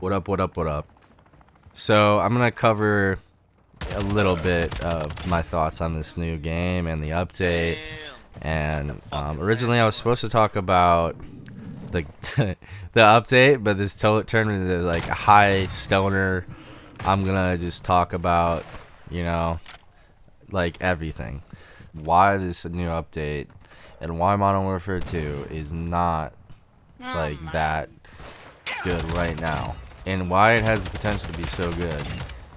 What up, what up, what up? So, I'm gonna cover a little bit of my thoughts on this new game and the update. And originally I was supposed to talk about the the update, but this turned into like a high stoner. I'm gonna just talk about, you know, like everything. Why this new update and why Modern Warfare 2 is not like that good right now, and why it has the potential to be so good.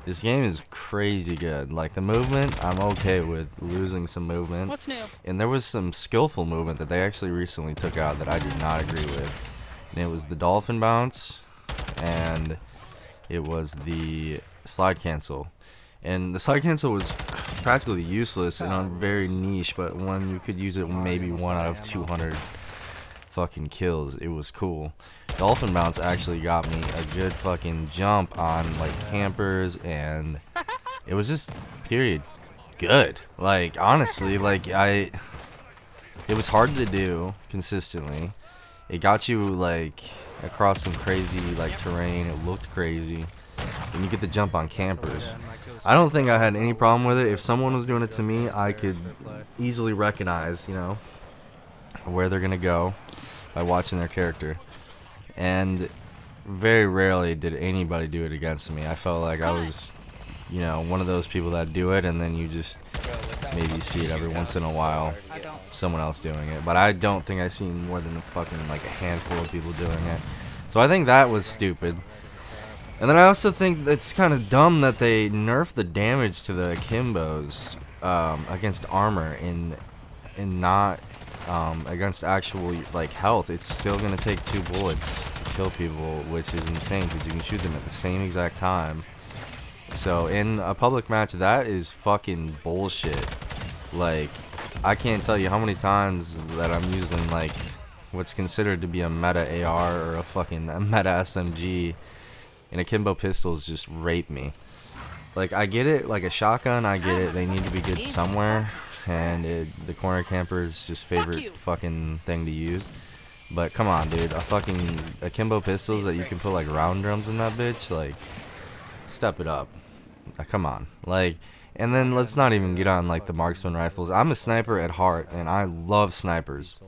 This game is crazy good. Like the movement, I'm okay with losing some movement. What's new? And there was some skillful movement that they actually recently took out that I did not agree with. And it was the dolphin bounce, and it was the slide cancel. And the slide cancel was practically useless and very niche, but when you could use it maybe 1 out of 200 fucking kills, it was cool. Dolphin bounce actually got me a good fucking jump on like campers, and it was just period good. Like honestly, like it was hard to do consistently. It got you like across some crazy like terrain. It looked crazy, and you get the jump on campers. I don't think I had any problem with it. If someone was doing it to me, I could easily recognize, where they're gonna go by watching their character. And very rarely did anybody do it against me. I felt like I was, one of those people that do it, and then you just maybe see it every once in a while, someone else doing it. But I don't think I've seen more than like a handful of people doing it. So I think that was stupid. And then I also think it's kind of dumb that they nerfed the damage to the Akimbos against armor and not against actual like health. It's still gonna take 2 bullets to kill people, which is insane because you can shoot them at the same exact time. So in a public match, that is fucking bullshit. Like, I can't tell you how many times that I'm using like what's considered to be a meta AR or a fucking meta SMG, and akimbo pistols just rape me. Like, I get it, like a shotgun, I get it, they need to be good somewhere, and the corner camper is just favorite fucking thing to use. But come on, dude, a fucking akimbo pistols that you can put like round drums in that bitch, like, step it up. Come on, like, and then let's not even get on like the marksman rifles. I'm a sniper at heart, and I love snipers.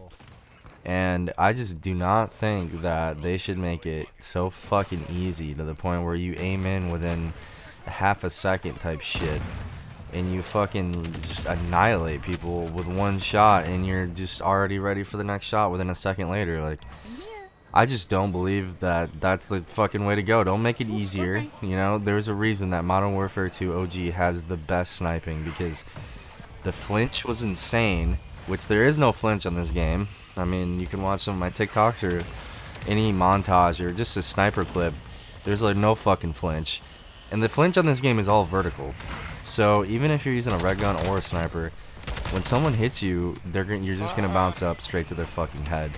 And I just do not think that they should make it so fucking easy to the point where you aim in within a half a second type shit, and you fucking just annihilate people with 1 shot, and you're just already ready for the next shot within a second later. Like, I just don't believe that that's the fucking way to go. Don't make it easier. There's a reason that Modern Warfare 2 OG has the best sniping, because the flinch was insane, which there is no flinch on this game. I mean, you can watch some of my TikToks or any montage or just a sniper clip. There's like no fucking flinch. And the flinch on this game is all vertical. So even if you're using a red gun or a sniper, when someone hits you, you're just gonna bounce up straight to their fucking head.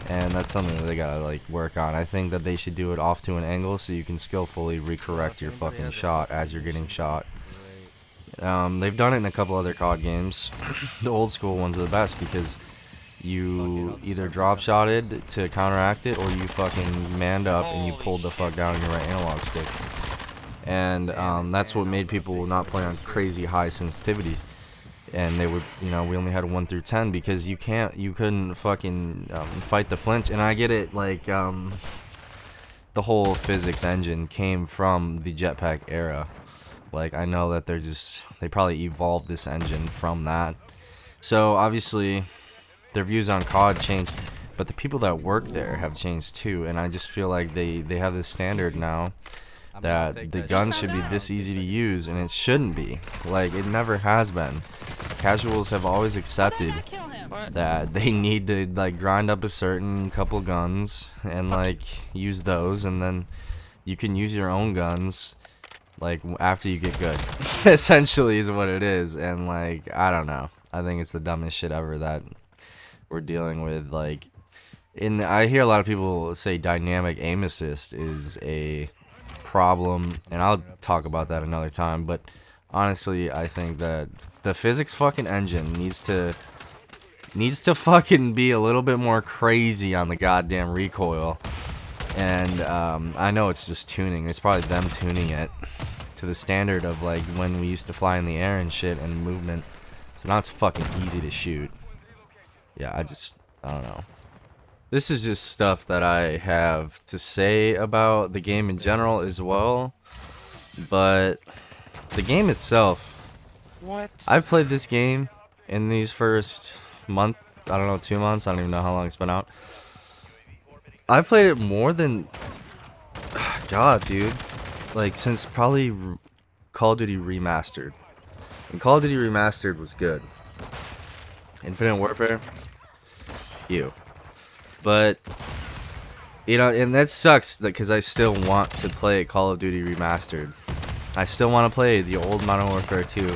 And that's something that they gotta like work on. I think that they should do it off to an angle so you can skillfully recorrect your fucking shot as you're getting shot. They've done it in a couple other COD games. The old school ones are the best because you either drop shotted to counteract it, or you fucking manned up and you pulled the fuck down on your right analog stick. And that's what made people not play on crazy high sensitivities. And they would, we only had 1 through 10 because you couldn't fucking fight the flinch. And I get it, like the whole physics engine came from the jetpack era. Like, I know that they probably evolved this engine from that. So obviously their views on COD changed, but the people that work there have changed too. And I just feel like they have this standard now that the guns should be this easy to use, and it shouldn't be. Like, it never has been. Casuals have always accepted that they need to like grind up a certain couple guns and like use those, and then you can use your own guns like after you get good. Essentially is what it is. And like, I don't know, I think it's the dumbest shit ever that we're dealing with. Like, I hear a lot of people say dynamic aim assist is a problem, and I'll talk about that another time. But honestly, I think that the physics fucking engine needs to fucking be a little bit more crazy on the goddamn recoil. And I know it's just tuning. It's probably them tuning it to the standard of like when we used to fly in the air and shit and movement. So now it's fucking easy to shoot. Yeah, I don't know. This is just stuff that I have to say about the game in general as well. But the game itself, I've played this game in these first month, I don't know, 2 months, I don't even know how long it's been out. I've played it more than, God, dude, like since probably Call of Duty Remastered. And Call of Duty Remastered was good. Infinite Warfare, but you know, and that sucks because I still want to play Call of Duty Remastered. I still want to play the old Modern Warfare 2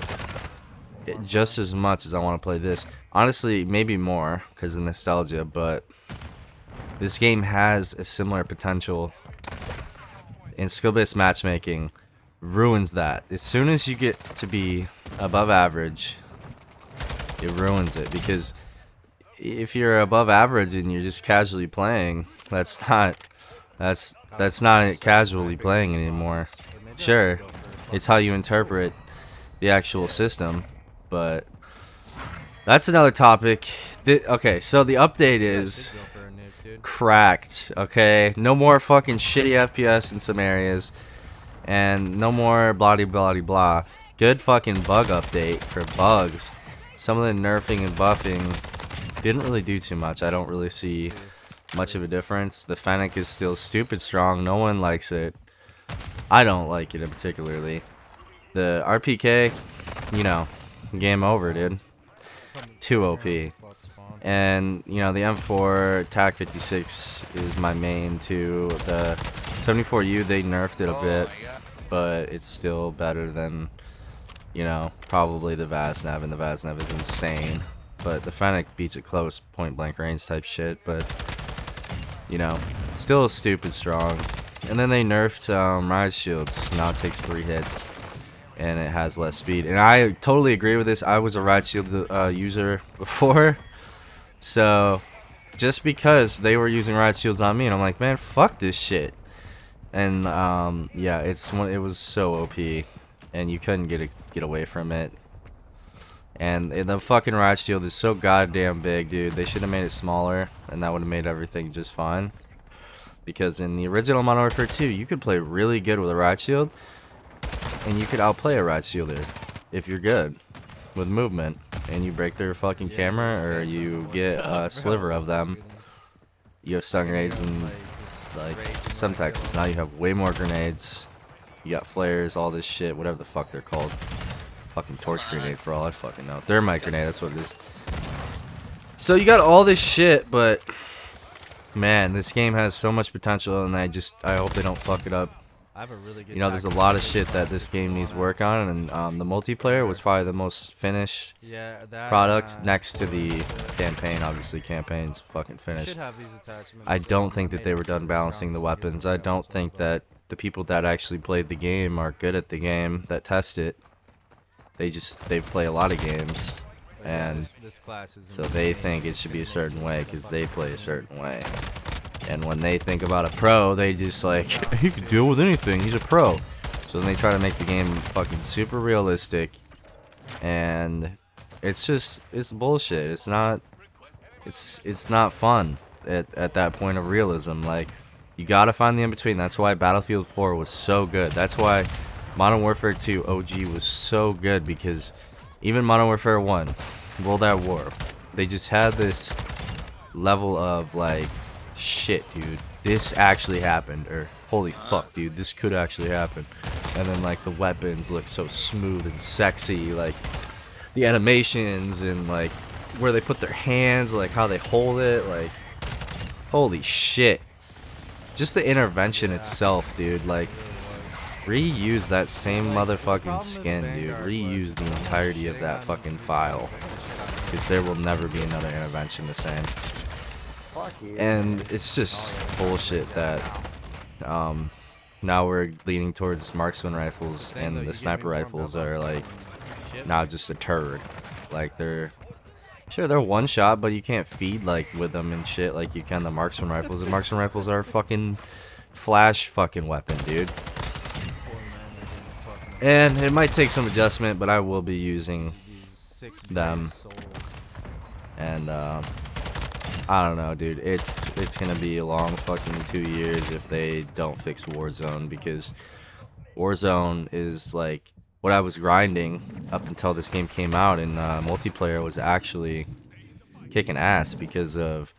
just as much as I want to play this. Honestly, maybe more because of nostalgia, but this game has a similar potential, and skill-based matchmaking ruins that. As soon as you get to be above average, it ruins it, because if you're above average and you're just casually playing, that's not casually playing anymore. Sure, it's how you interpret the actual system, but that's another topic. Okay, so the update is cracked. Okay, no more fucking shitty FPS in some areas, and no more blah blah blah blah. Good fucking bug update for bugs. Some of the nerfing and buffing didn't really do too much. I don't really see much of a difference. The Fennec is still stupid strong. No one likes it. I don't like it in particularly. The RPK, you know, game over, dude. Too OP. And, you know, the M4 TAC 56 is my main too. The 74U, they nerfed it a bit, but it's still better than, you know, probably the Vaznev, and the Vaznev is insane. But the Fennec beats it close, point blank range type shit, but, you know, still stupid strong. And then they nerfed Riot Shields. Now it takes 3 hits, and it has less speed. And I totally agree with this. I was a Riot Shield user before, so just because they were using Riot Shields on me, and I'm like, man, fuck this shit. And yeah, it was so OP, and you couldn't get away from it. And the fucking Riot Shield is so goddamn big, dude. They should have made it smaller, and that would have made everything just fine. Because in the original Modern Warfare 2, you could play really good with a Riot Shield, and you could outplay a Riot Shielder if you're good with movement, and you break their fucking camera, or you get a sliver of them. You have stun grenades and like some Texas. Now you have way more grenades. You got flares, all this shit, whatever the fuck they're called. Fucking torch grenade for all I fucking know. Thermite grenade, that's what it is. So you got all this shit, but man, this game has so much potential, and I hope they don't fuck it up. You know, there's a lot of shit that this game needs work on, and the multiplayer was probably the most finished product next to the campaign. Obviously, campaign's fucking finished. I don't think that they were done balancing the weapons. I don't think that the people that actually played the game are good at the game, that test it. They play a lot of games, and so they think it should be a certain way because they play a certain way. And when they think about a pro, they just like, he can deal with anything, he's a pro. So then they try to make the game fucking super realistic, and it's bullshit. It's not fun at that point of realism. Like, you gotta find the in-between. That's why Battlefield 4 was so good. That's why Modern Warfare 2 OG was so good, because even Modern Warfare 1, World at War, they just had this level of like, shit, dude, this actually happened, or holy fuck, dude, this could actually happen. And then like the weapons look so smooth and sexy, like the animations and like where they put their hands, like how they hold it, like holy shit. Just the intervention itself, dude, like reuse that same motherfucking skin, dude. Reuse the entirety of that fucking file, because there will never be another intervention the same. And it's just bullshit that now we're leaning towards marksman rifles, and the sniper rifles are like now just a turd. Like, they're one shot, but you can't feed like with them and shit like you can the marksman rifles. The marksman rifles are fucking flash fucking weapon, dude. And it might take some adjustment, but I will be using them. And I don't know, dude. It's gonna be a long fucking 2 years if they don't fix Warzone, because Warzone is like what I was grinding up until this game came out, and multiplayer was actually kicking ass because of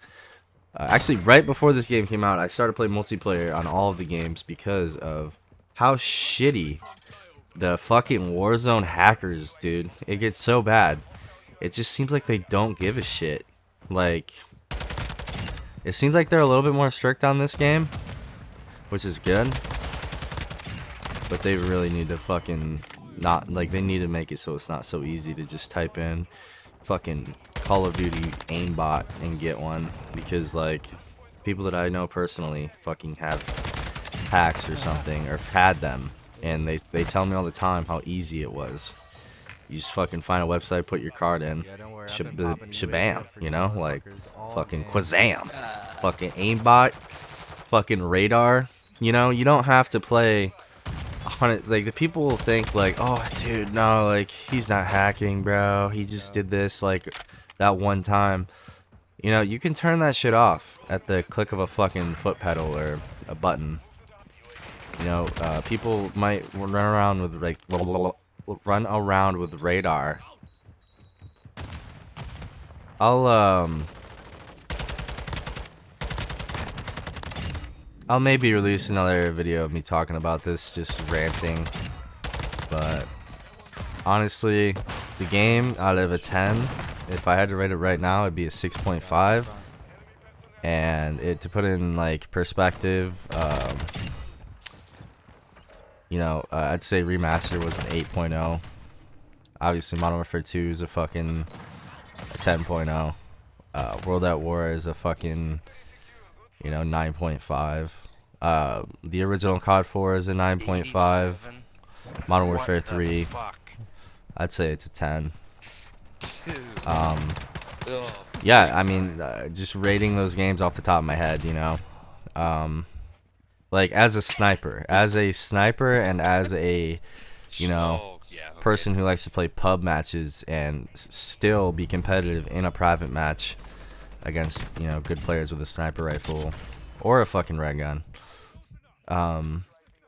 actually right before this game came out, I started playing multiplayer on all of the games because of how shitty the fucking Warzone hackers, dude. It gets so bad. It just seems like they don't give a shit. Like, it seems like they're a little bit more strict on this game, which is good. But they really need to fucking not, like, they need to make it so it's not so easy to just type in fucking Call of Duty aimbot and get one, because like people that I know personally fucking have hacks or something, or have had them, and they tell me all the time how easy it was. You just fucking find a website, put your card in, shabam, you know, like fucking Quazam, fucking aimbot, fucking radar. You know, you don't have to play 100. Like, the people will think like, oh dude, no, like he's not hacking, bro, he just did this like that one time. You know, you can turn that shit off at the click of a fucking foot pedal or a button. You know, people might run around with like radar. I'll maybe release another video of me talking about this, just ranting. But honestly, the game out of a 10, if I had to rate it right now, it'd be a 6.5. And to put in like perspective, you know, I'd say Remaster was an 8.0. Obviously, Modern Warfare 2 is a fucking 10.0. World at War is a fucking, you know, 9.5. The original COD 4 is a 9.5. Modern Warfare 3, I'd say it's a 10. Yeah, I mean, just rating those games off the top of my head, you know, like as a sniper, and as a, you know, person who likes to play pub matches and still be competitive in a private match against, you know, good players with a sniper rifle or a fucking red gun.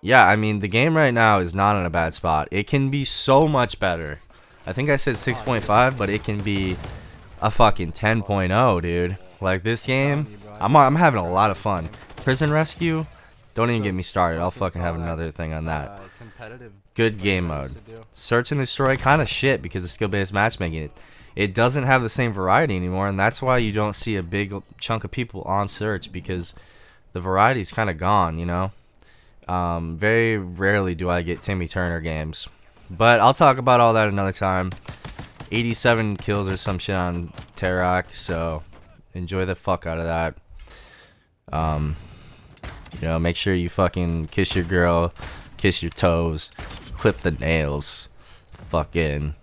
Yeah, I mean, the game right now is not in a bad spot. It can be so much better. I think I said 6.5, but it can be a fucking 10.0, dude. Like, this game, I'm having a lot of fun. Prison Rescue, don't even get me started. I'll fucking have another thing on that. Good game mode. Search and Destroy, kind of shit because of skill-based matchmaking. It doesn't have the same variety anymore, and that's why you don't see a big chunk of people on Search, because the variety's kind of gone, you know? Very rarely do I get Timmy Turner games. But I'll talk about all that another time. 87 kills or some shit on Taraq, so enjoy the fuck out of that. You know, make sure you fucking kiss your girl, kiss your toes, clip the nails, fucking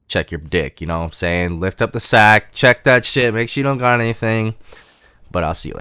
check your dick, you know what I'm saying? Lift up the sack, check that shit, make sure you don't got anything. But I'll see you later.